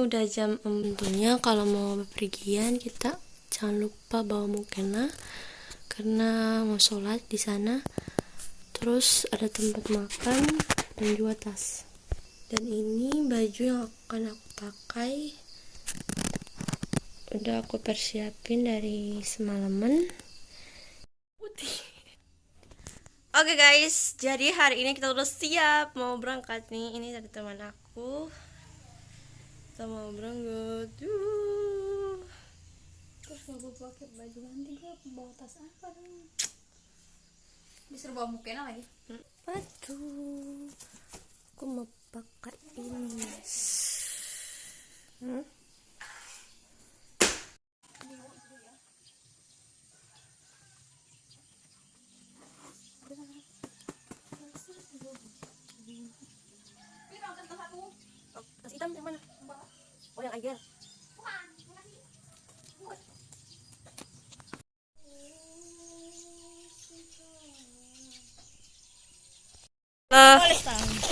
udah jam 6. Tentunya kalau mau bepergian kita jangan lupa bawa mukena karena mau sholat di sana. Terus ada tempat makan dan juga tas. Dan ini baju yang akan aku pakai. Udah aku persiapin dari semalaman. Oke guys, jadi hari ini kita udah siap mau berangkat nih. Ini dari teman aku. Kita mau berangkat. Terus gak gue pakai baju ganti, gue bawa tas apa dong? Disuruh bawa mukena lagi. Aduh, aku mau pakai ini. Tas hitam yang mana? Oh, yang Aiger.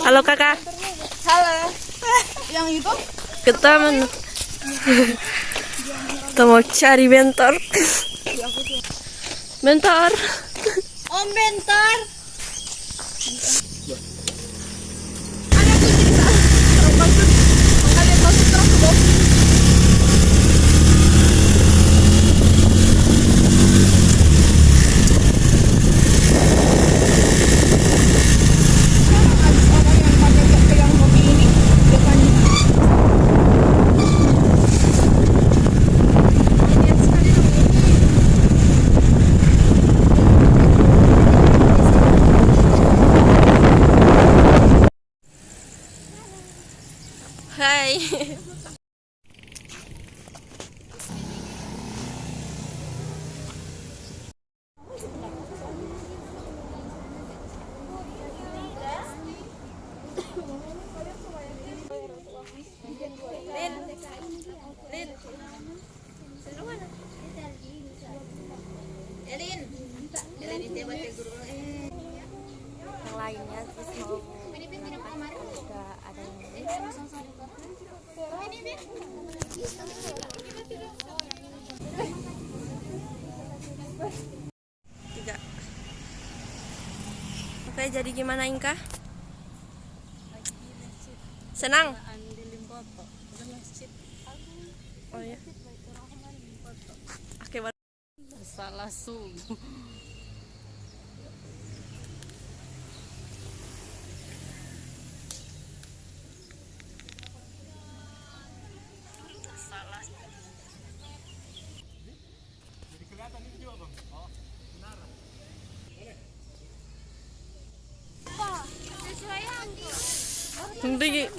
Halo kakak. Halo. Yang itu? Kita mau cari mentor. Mentor. Om bentar. Hai. Yang lainnya terus mau udah ada tiga. Oke, jadi gimana Inka? Senang? Oh ya. Oke, Salah sungguh. Tinggi.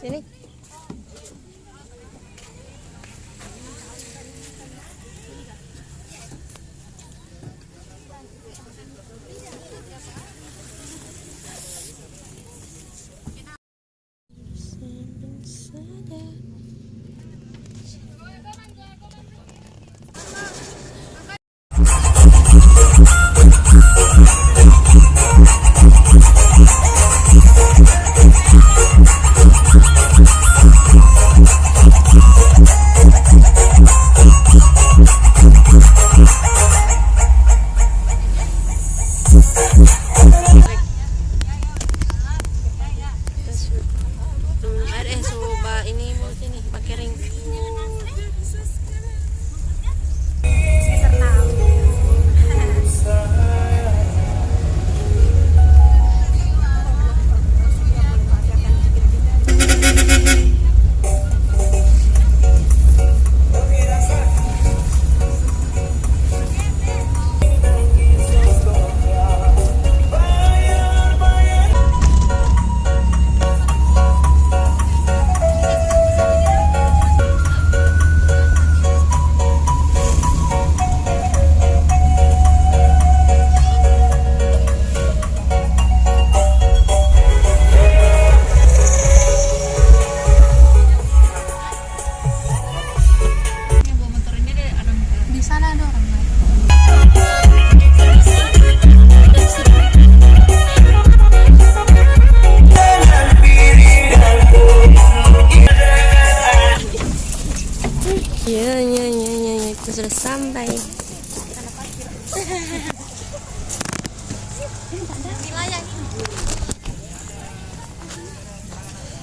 Sini.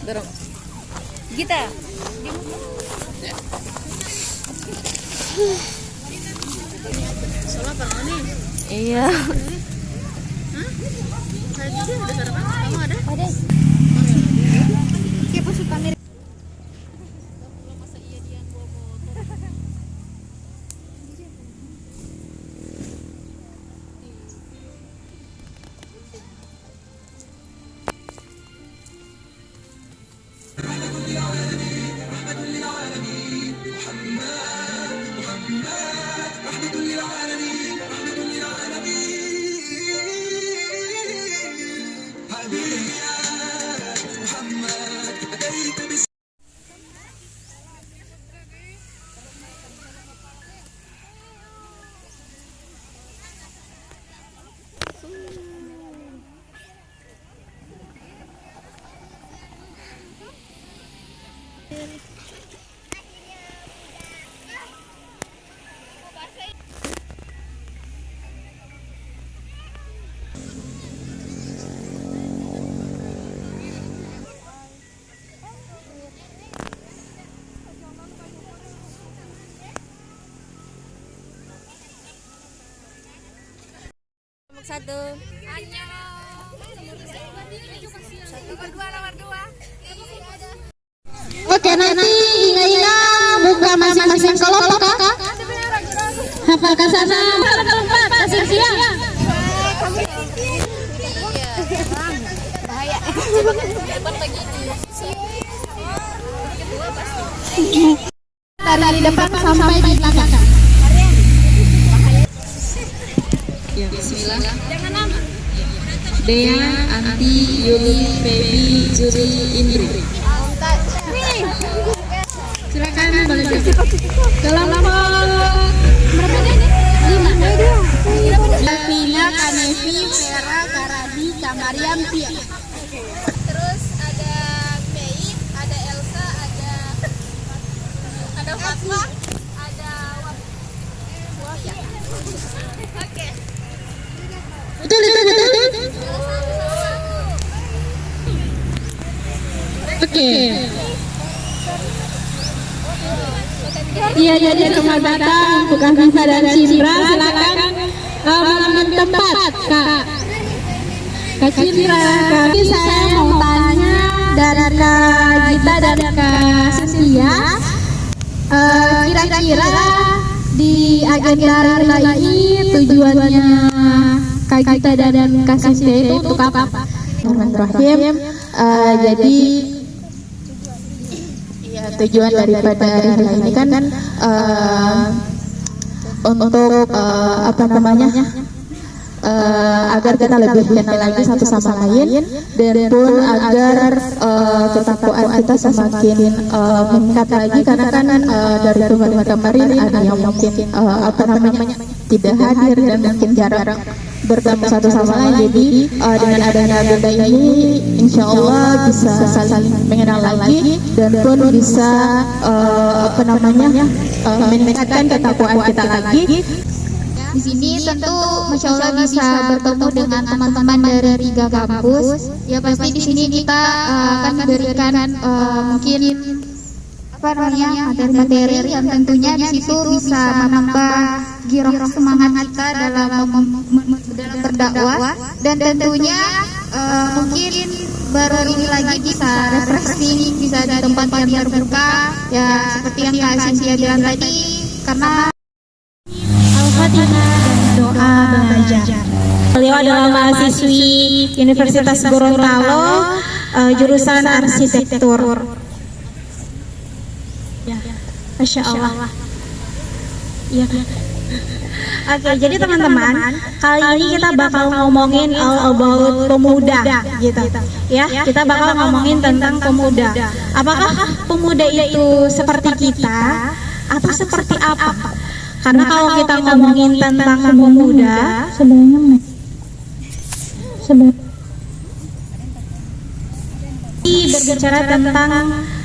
Dorong. Kita. Soalnya apa nih? Iya. Saya juga ada sarapan. Kamu ada? Ada. Kayak pasukan dari Satu. Oke, nanti Inga buka masing-masing kelompok. Hafalkan sana. Kelompok kasih siang. Dari depan sampai di belakang. Ya, bismillah. Jangan nama. Dea, Anti, Yuli, Feby, Juri, Indri. Silakan boleh kelompok Vina, Kanevi, Vera, Karadi, Kamariam, Tia. terus ada Mei, ada Elsa, ada Fatma, ada Wafia. Oke. Betul. Oke. Iya, jadi selamat datang bukan Viva dan Cindra, silakan mengambil tempat Kak Cindra. Tapi saya mau tanya dari Kak Gita dan Kak Cynthia, kira-kira di agenda relay ini tujuannya Kak Gita dan Kak Cynthia itu untuk apa? Bismillahirrahmanirrahim. Jadi tujuan daripada relay ini kan untuk apa namanya agar kita lebih kenal lagi satu sama lain, dan pun agar ketakwaan kita semakin meningkat lagi, karena kan dari kemarin ada yang mungkin apa namanya tidak hadir dan mungkin jarang bertemu satu sama lain. Jadi dengan adanya agenda ini insya Allah bisa saling mengenal lagi, dan pun bisa apa namanya meningkatkan ketakwaan kita lagi. Di sini tentu Masya Allah bisa bertemu dengan teman-teman dari 3 kampus. Ya pasti di sini kita akan memberikan mungkin apa namanya materi-materi yang tentunya di situ bisa menambah giroh semangat kita dalam berdakwah, dan tentunya mungkin baru ini lagi bisa refreshing, bisa di tempat yang terbuka ya seperti yang Kak Cynthia bilang tadi, karena Al-Fatihah dan doa belajar. Beliau adalah mahasiswi Universitas Gorontalo, jurusan arsitektur. Ya, Masya Allah. Ya. Oke, jadi teman-teman, kali ini kita bakal ngomongin all about pemuda, gitu. Ya, kita bakal ngomongin tentang pemuda. Apakah pemuda itu seperti kita atau seperti apa? Karena kalau kita ngomongin tentang pemuda, berbicara tentang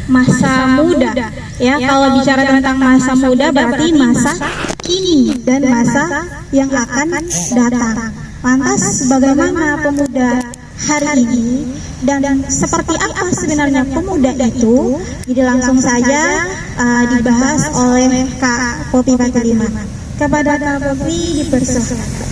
masa muda, ya. Kalau bicara tentang masa muda berarti masa kini dan masa yang akan datang. Lantas bagaimana pemuda hari ini dan seperti apa sebenarnya pemuda itu. Jadi langsung saja dibahas oleh Kak Popi 45. Kepada Kak Popi dipersilakan.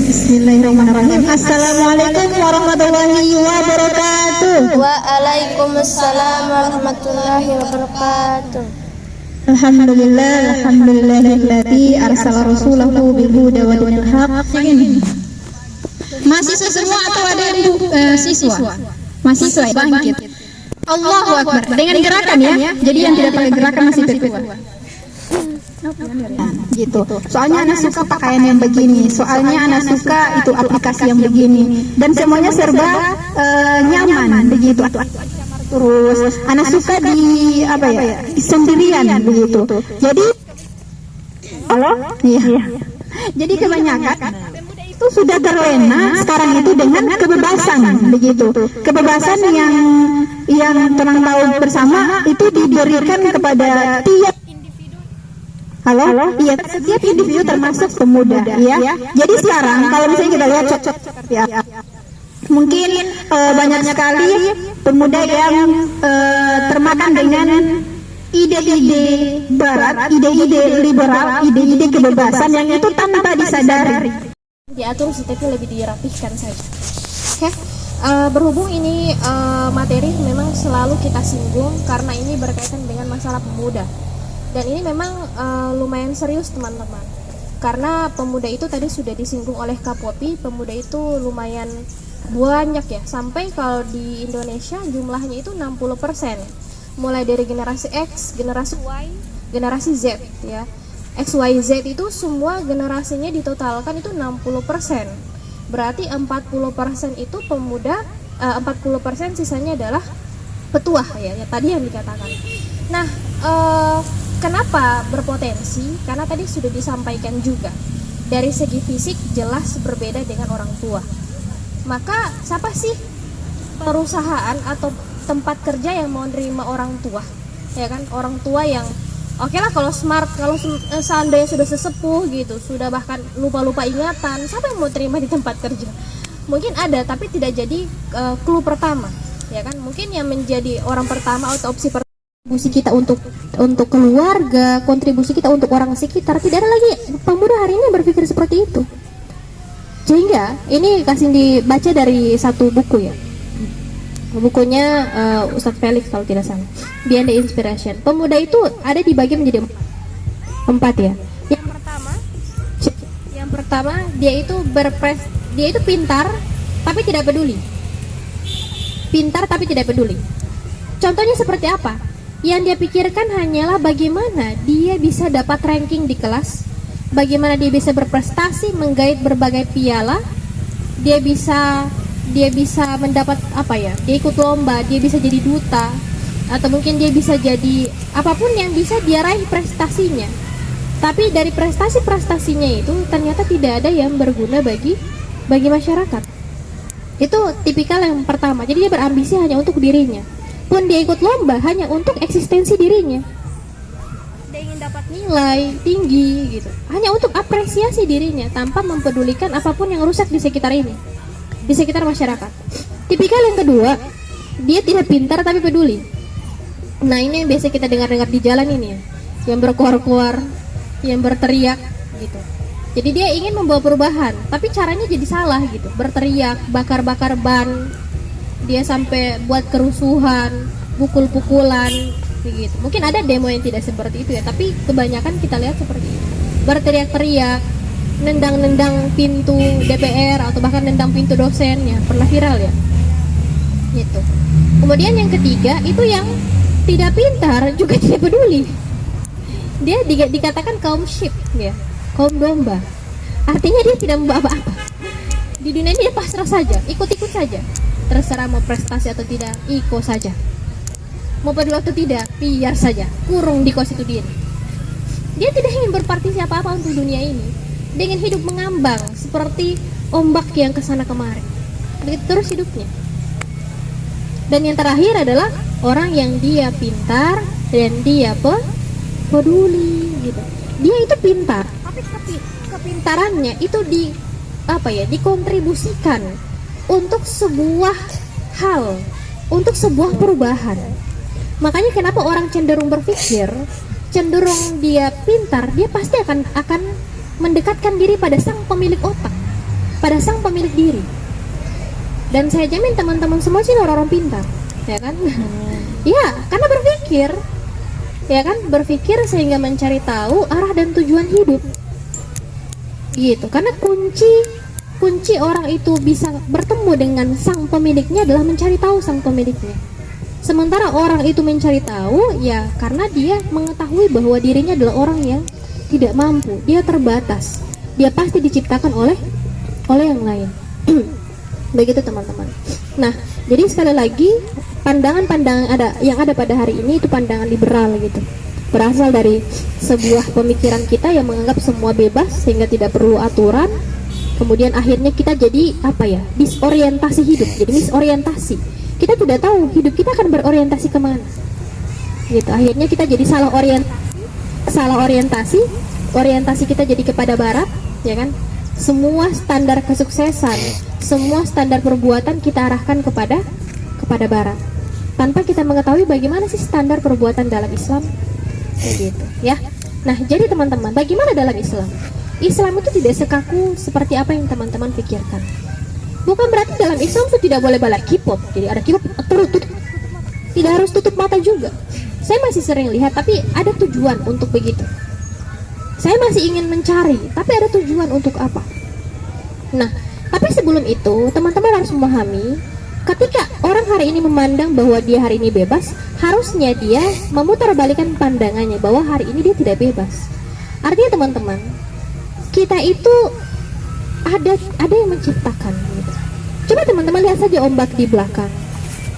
Bismillahirrahmanirrahim. Assalamualaikum warahmatullahi wabarakatuh. Waalaikumsalam warahmatullahi wabarakatuh. Alhamdulillahilladzi arsala rasulahu bil huda wa dinil haq. Mahasiswa semua atau ada yang siswa? Mahasiswa bangkit. Allahu Akbar. Dengan gerakan ya. Jadi yang tidak pakai gerakan masih ketua. Gitu. Soalnya anak suka pakaian yang begini. Soalnya anak suka itu aplikasi yang begini. Dan semuanya serba nyaman begitu. Terus anak suka di apa ya? Di sendirian begitu. Jadi halo? Iya. Jadi kebanyakan itu sudah terlena sekarang itu dengan kebebasan begitu. Kebebasan yang tenang tahu bersama itu diberikan kepada tiap iya setiap individu termasuk pemuda ya. Jadi sekarang kalau misalnya kita lihat ya mungkin banyak sekali pemuda yang termakan dengan ide-ide barat, ide-ide liberal, ide-ide kebebasan yang itu tanpa disadari. Diatur sih, tapi lebih dirapihkan saja. Oke, berhubung ini materi memang selalu kita singgung karena ini berkaitan dengan masalah pemuda. Dan ini memang lumayan serius teman-teman. Karena pemuda itu tadi sudah disinggung oleh Kak Popi, pemuda itu lumayan banyak ya. Sampai kalau di Indonesia jumlahnya itu 60%. Mulai dari generasi X, generasi Y, generasi Z ya. X, Y, Z itu semua generasinya ditotalkan itu 60%. Berarti 40% itu pemuda, 40% sisanya adalah petua ya tadi yang dikatakan. Nah, kenapa berpotensi? Karena tadi sudah disampaikan juga. Dari segi fisik jelas berbeda dengan orang tua. Maka siapa sih perusahaan atau tempat kerja yang mau nerima orang tua? Ya kan, orang tua yang oke lah kalau smart, kalau seandainya sudah sesepuh gitu, sudah bahkan lupa-lupa ingatan, siapa yang mau terima di tempat kerja? Mungkin ada, tapi tidak jadi clue pertama, ya kan? Mungkin yang menjadi orang pertama atau opsi pertama kontribusi kita untuk keluarga, kontribusi kita untuk orang sekitar. Tidak ada lagi pemuda hari ini berpikir seperti itu. Sehingga ini kasih dibaca dari satu buku ya. Bukunya Ustadz Felix kalau tidak salah, Beyond the Inspiration. Pemuda itu ada dibagi menjadi empat ya. Yang pertama dia itu pintar tapi tidak peduli. Pintar tapi tidak peduli. Contohnya seperti apa? Yang dia pikirkan hanyalah bagaimana dia bisa dapat ranking di kelas, bagaimana dia bisa berprestasi, menggait berbagai piala, dia bisa mendapat apa ya, dia ikut lomba, dia bisa jadi duta, atau mungkin dia bisa jadi apapun yang bisa dia raih prestasinya. Tapi dari prestasinya itu ternyata tidak ada yang berguna bagi masyarakat. Itu tipikal yang pertama. Jadi dia berambisi hanya untuk dirinya. Pun dia ikut lomba hanya untuk eksistensi dirinya. Dia ingin dapat nilai tinggi gitu, hanya untuk apresiasi dirinya tanpa mempedulikan apapun yang rusak di sekitar ini, di sekitar masyarakat. Tipikal yang kedua, dia tidak pintar tapi peduli. Nah ini yang biasa kita dengar-dengar di jalan ini ya, yang berkuar-kuar, yang berteriak gitu. Jadi dia ingin membawa perubahan, tapi caranya jadi salah gitu. Berteriak, bakar-bakar ban, dia sampai buat kerusuhan, pukul-pukulan gitu. Mungkin ada demo yang tidak seperti itu ya, tapi kebanyakan kita lihat seperti itu. Berteriak-teriak, nendang-nendang pintu DPR atau bahkan nendang pintu dosennya, pernah viral ya. Gitu. Kemudian yang ketiga itu yang tidak pintar juga tidak peduli. Dia dikatakan kaum sheep ya, kaum domba. Artinya dia tidak membawa apa-apa. Di dunia ini dia pasrah saja, ikut-ikut saja. Terserah mau prestasi atau tidak, ikut saja. Mau peduli atau tidak, biar saja, kurung di kos itu diri. Dia tidak ingin berpartisipasi apa-apa untuk dunia ini. Dia ingin hidup mengambang seperti ombak yang kesana kemari. Begitu terus hidupnya. Dan yang terakhir adalah orang yang dia pintar dan dia peduli gitu. Dia itu pintar, tapi kepintarannya itu dikontribusikan untuk sebuah hal, untuk sebuah perubahan. Makanya kenapa orang cenderung berpikir, cenderung dia pintar, dia pasti akan mendekatkan diri pada sang pemilik otak, pada sang pemilik diri. Dan saya jamin teman-teman semua sih orang-orang pintar, ya kan? Ya, karena berpikir, ya kan, berpikir sehingga mencari tahu arah dan tujuan hidup, gitu. Karena kunci orang itu bisa bertemu dengan sang pemiliknya adalah mencari tahu sang pemiliknya. Sementara orang itu mencari tahu ya karena dia mengetahui bahwa dirinya adalah orang yang tidak mampu, dia terbatas, dia pasti diciptakan oleh yang lain. Begitu teman-teman. Nah, jadi sekali lagi pandangan-pandangan yang ada pada hari ini itu pandangan liberal gitu. Berasal dari sebuah pemikiran kita yang menganggap semua bebas sehingga tidak perlu aturan. Kemudian akhirnya kita jadi disorientasi hidup, jadi misorientasi. Kita tidak tahu hidup kita akan berorientasi kemana. Gitu. Akhirnya kita jadi salah orientasi. Orientasi kita jadi kepada barat, ya kan? Semua standar kesuksesan, semua standar perbuatan kita arahkan kepada barat, tanpa kita mengetahui bagaimana sih standar perbuatan dalam Islam, begitu ya. Nah, jadi teman-teman, bagaimana dalam Islam? Islam itu tidak sekaku seperti apa yang teman-teman pikirkan. Bukan berarti dalam Islam itu tidak boleh balak kipop, jadi ada kipop tutup, tidak harus tutup mata juga. Saya masih sering lihat, tapi ada tujuan untuk begitu. Saya masih ingin mencari, tapi ada tujuan untuk apa? Nah, tapi sebelum itu, teman-teman harus memahami, ketika orang hari ini memandang bahwa dia hari ini bebas, harusnya dia memutarbalikkan pandangannya bahwa hari ini dia tidak bebas. Artinya teman-teman, kita itu ada yang menciptakan gitu. Coba teman-teman lihat saja ombak di belakang.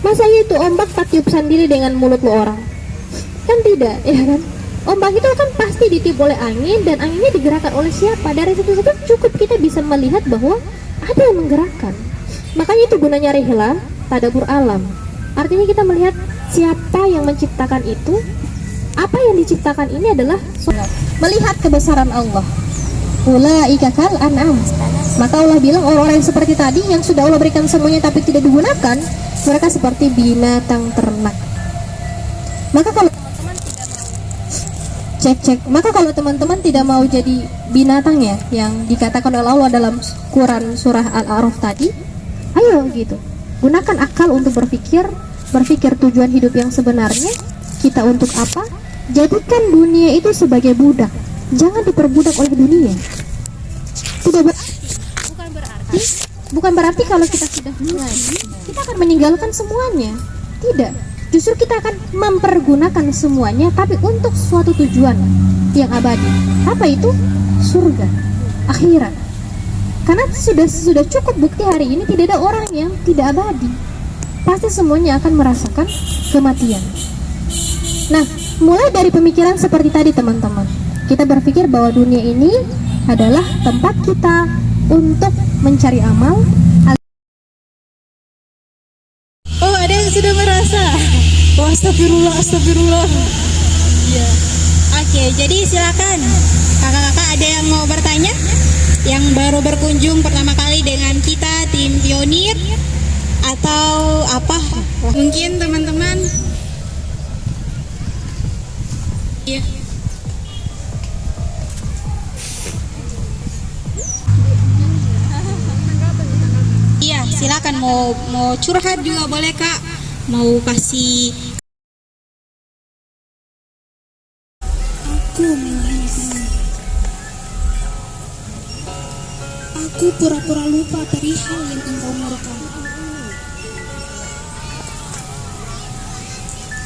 Masa itu ombak tak tiup sendiri dengan mulut lo orang? Kan tidak, ya kan? Ombak itu kan pasti ditiup oleh angin, dan anginnya digerakkan oleh siapa? Dari situ cukup kita bisa melihat bahwa ada yang menggerakkan. Makanya itu gunanya rihla, tadabbur alam. Artinya kita melihat siapa yang menciptakan itu. Apa yang diciptakan ini adalah melihat kebesaran Allah. Ulaika kal an'am. Maka Allah bilang orang-orang yang seperti tadi, yang sudah Allah berikan semuanya tapi tidak digunakan, mereka seperti binatang ternak. Maka kalau maka kalau teman-teman tidak mau jadi binatang ya, yang dikatakan oleh Allah dalam Quran surah Al-A'raf tadi, ayo gitu, gunakan akal untuk berpikir tujuan hidup yang sebenarnya kita untuk apa. Jadikan dunia itu sebagai budak, jangan diperbudak oleh dunia. Bukan berarti kalau kita sudah mengaji kita akan meninggalkan semuanya. Tidak. Justru kita akan mempergunakan semuanya, tapi untuk suatu tujuan yang abadi. Apa itu? Surga, akhirat. Karena sudah cukup bukti hari ini tidak ada orang yang tidak abadi. Pasti semuanya akan merasakan kematian. Nah, mulai dari pemikiran seperti tadi teman-teman, kita berpikir bahwa dunia ini adalah tempat kita untuk mencari amal. Oh, ada yang sudah merasa. Oh, astagfirullah. Ya. Oke, jadi silakan kakak-kakak, ada yang mau bertanya? Yang baru berkunjung pertama kali dengan kita, tim pionir atau apa? Mungkin teman-teman. Iya. Iya, silakan mau curhat juga boleh Kak. Mau kasih aku pura-pura lupa perihal yang engkau murka.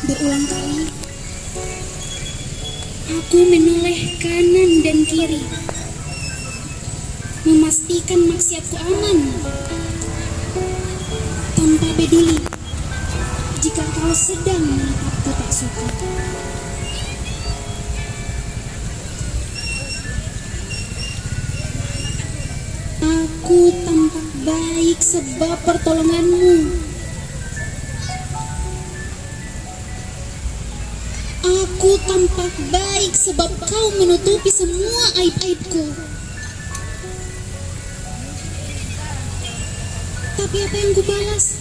Berulang kali aku menoleh kanan dan kiri, memastikan maksiatku aman, tanpa peduli jika kau sedang menatapku tak suka. Aku tampak baik sebab pertolonganmu. Aku tampak baik sebab kau menutupi semua aib-aibku. Tapi apa yang kubalas?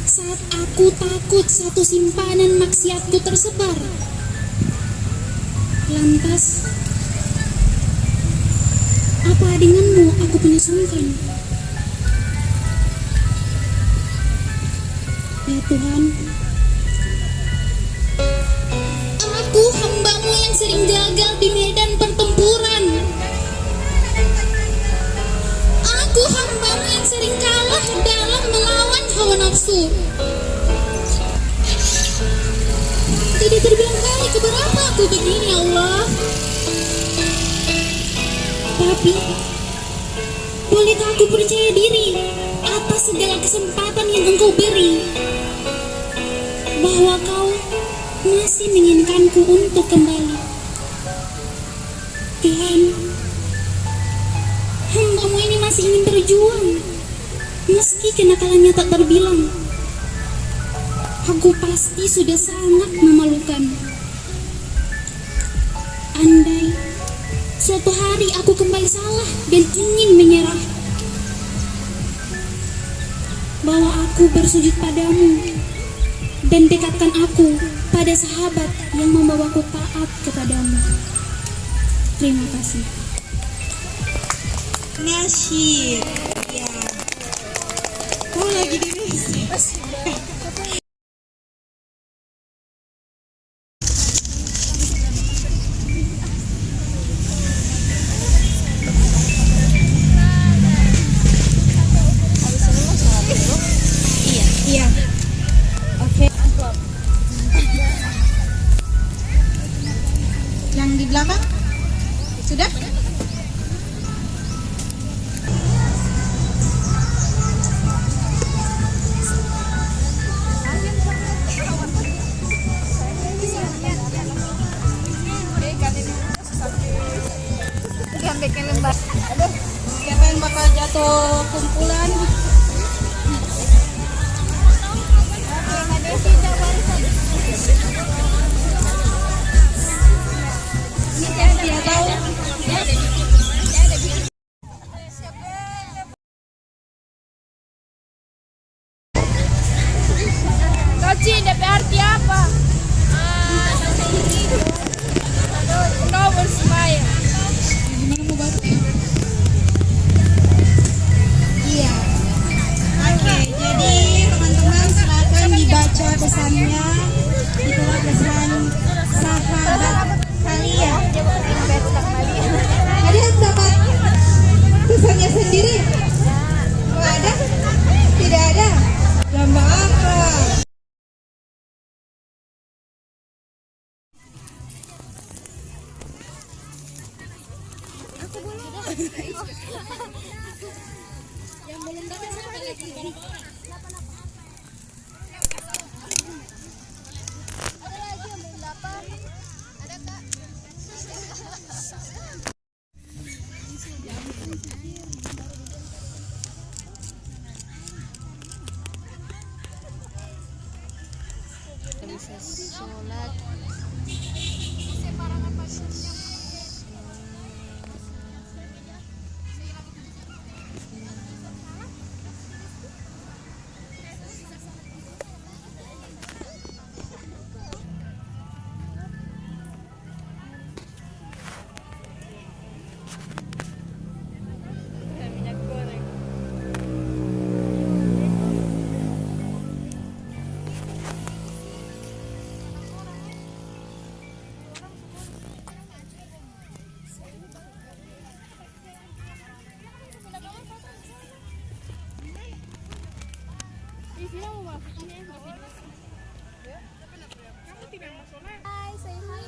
Saat aku takut satu simpanan maksiatku tersebar. Lantas, apa denganmu aku punya sungkan? Ya Tuhan, aku hambamu yang sering gagal di medan pertempuran. Aku hambamu yang sering kalah dalam melawan hawa nafsu. Tidak terbilang kali keberapa aku begini, ya Allah. Tapi, bolehkah aku percaya diri atas segala kesempatan yang Engkau beri, bahwa Kau masih menginginkanku untuk kembali. Tuhan, hambamu ini masih ingin berjuang, meski kenakalannya tak terbilang. Aku pasti sudah sangat memalukan. Andai suatu hari aku kembali salah dan ingin menyerah, bawa aku bersujud padamu dan dekatkan aku pada sahabat yang membawaku taat kepadamu. Terima kasih. Nasyid. Ya. Oh, lagi di Iya. Oke. Yang di belakang? Sudah? Siapa yang bakal jatuh kumpulan? Dia tahu. Koci, DP arti apa? Kau bersemaya. Gimana mau baca? Iya. Oke, jadi teman-teman silakan dibaca pesannya. Itulah pesan sahabat kalian. Ada yang dapat pesannya sendiri? Oh, ada? Tidak ada? Lomba apa? Yang belum dapat siapa lagi? Ada lagi yang belum dapat? Ada Kak? Kita bisa sholat. Hai, say hi.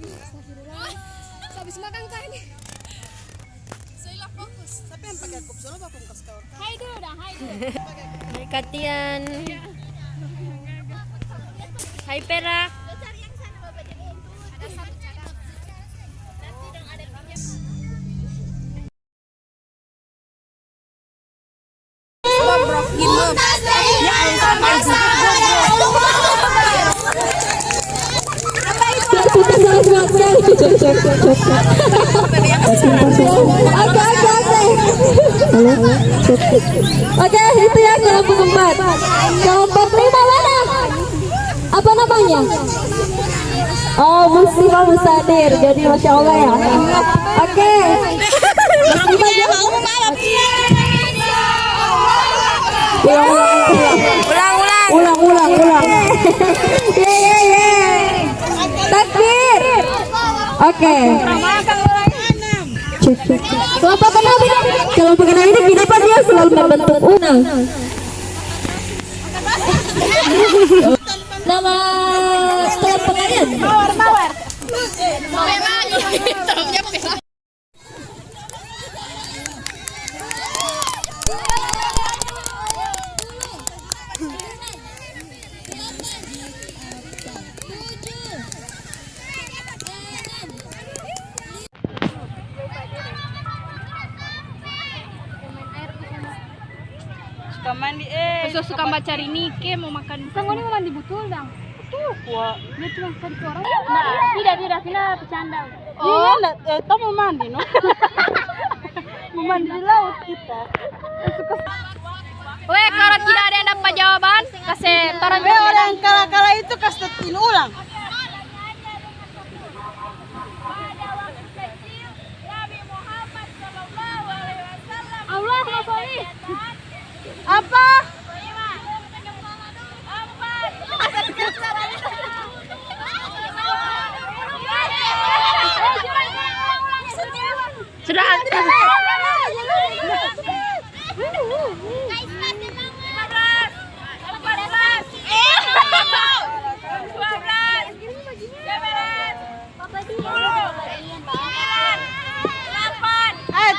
Astagfirullah. Habis makan kah ini? Saya fokus. Tapi yang pakai kup solo bakal kasih kau. Hai dulu dah, hai dulu. Hai Katian. Hai Perak. Oke. Oke, itu ya kelompok 4. Kelompok 5 mana? Apa namanya? Oh, Muslimah Musadir. Jadi Masya Allah ya. Oke. Ulang. Takbir. Oke. Kelompok keenam ini. Kelompok keenam ini kenapa dia selalu membentuk unang? Nama kelompok kalian? Mawar. Suka mandi suka cari Nike mau makan. Kan mau mandi betul dong. Betul kuat. Dia cuma cari orang. Nah, tidak kita bercanda. Oh, kita mau mandi no. Mau mandi di laut kita. Weh, kalau tidak ada yang dapat jawaban, kasih orang yang kala-kala itu kasih ulang. Allah Rasulullah. Apa? Sudah.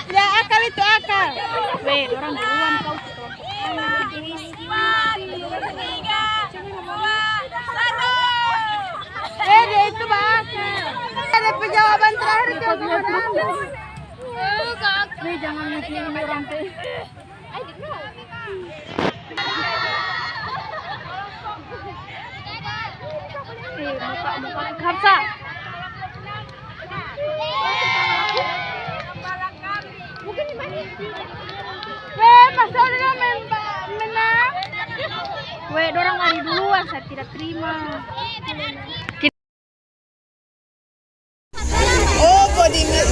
Tidak akal itu akal. Weh, orang duluan kau. Dia itu bahasa. Ada penjawaban terakhir jangan mikirin orang teh. Muka Kapsa. Pasal dia menang. Weh, dorang lari duluan, saya tidak terima. Oh, bodinya.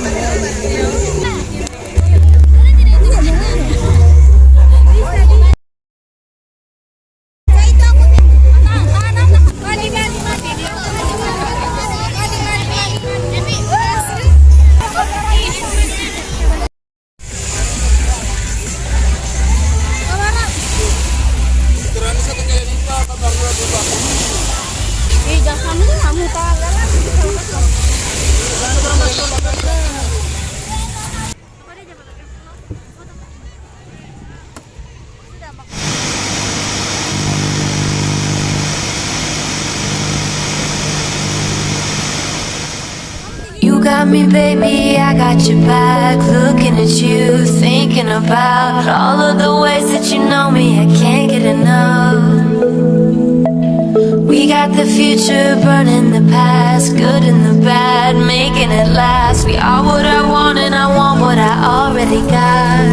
You got me, baby, I got your back. Looking at you, thinking about all of the ways that you know me. I can't get enough. We got the future burning the past, good and the bad, making it last. We are what I want and I want what I already got.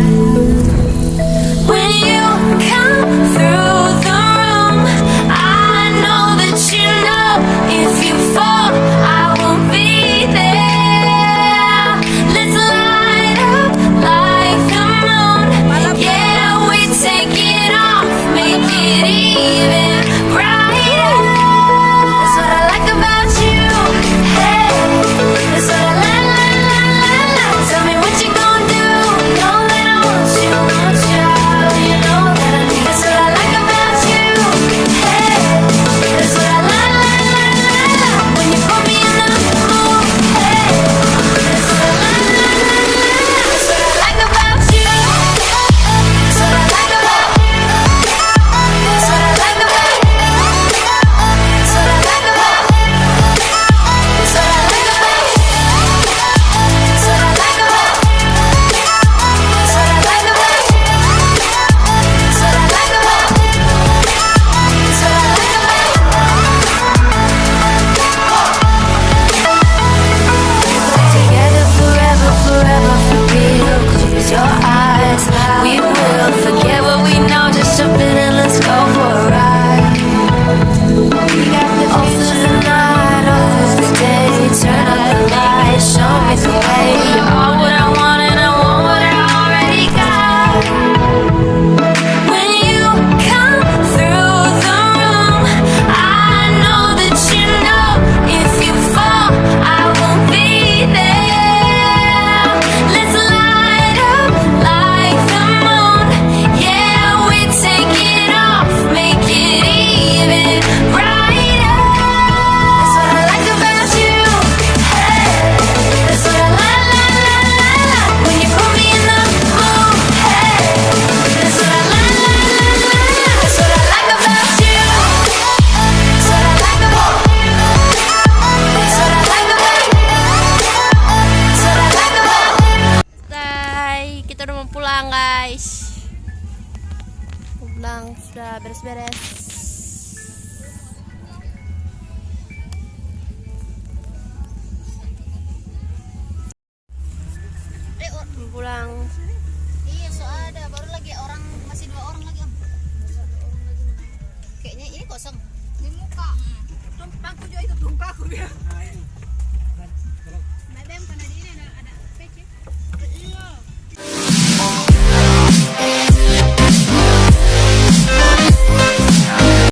When you come through the room, I know that you know if you fall, I will be there. Let's light up like the moon. Yeah, we take it off, make it even brighter. That's what I like about you. Hey, that's what I like. Tell me what you gonna do. Know that I want you, you know that I need. That's what I like about you. Hey, that's what I like. When you put me in the mood. Hey, that's what I like. That's what I like about you. That's what I like about you. That's what I like about you. pulang sudah beres-beres. Pulang. Iya, so ada baru lagi orang, masih 2 orang lagi Om. Kayaknya ini kosong. Di muka. Bangku juga itu tumpah aku dia.